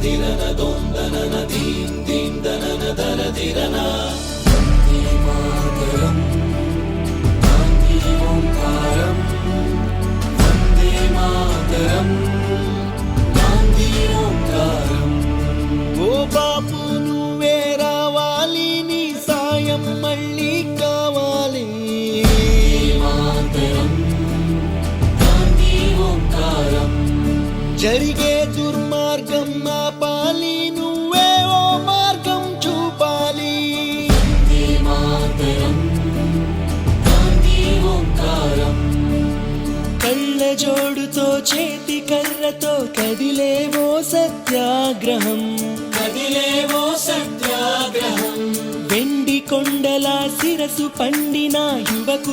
దిరన దొందనన దీం దీం దనన దర దిరన వందే మాతరం గాంధీ ఓంకారం వందే మాతరం గాంధీ ఓంకారం. ఓ బాపు నువ్వే రావాలి, నీ సాయం మళ్ళీ కావాలి. మాతరం గాంధీ ఓంకారం. జరిగే దుర్మార్గం ఆపాలి, నువ్వే ఓ మార్గం చూపాలి. మాతరం గాంధీ ఓంకారం. కళ్ళ జోడుతో చేతి కర్రతో కదిలేవో సత్యాగ్రహం, కదిలేవో సత్యాగ్రహం. వెండి కొండల శిరసు పండిన యువకు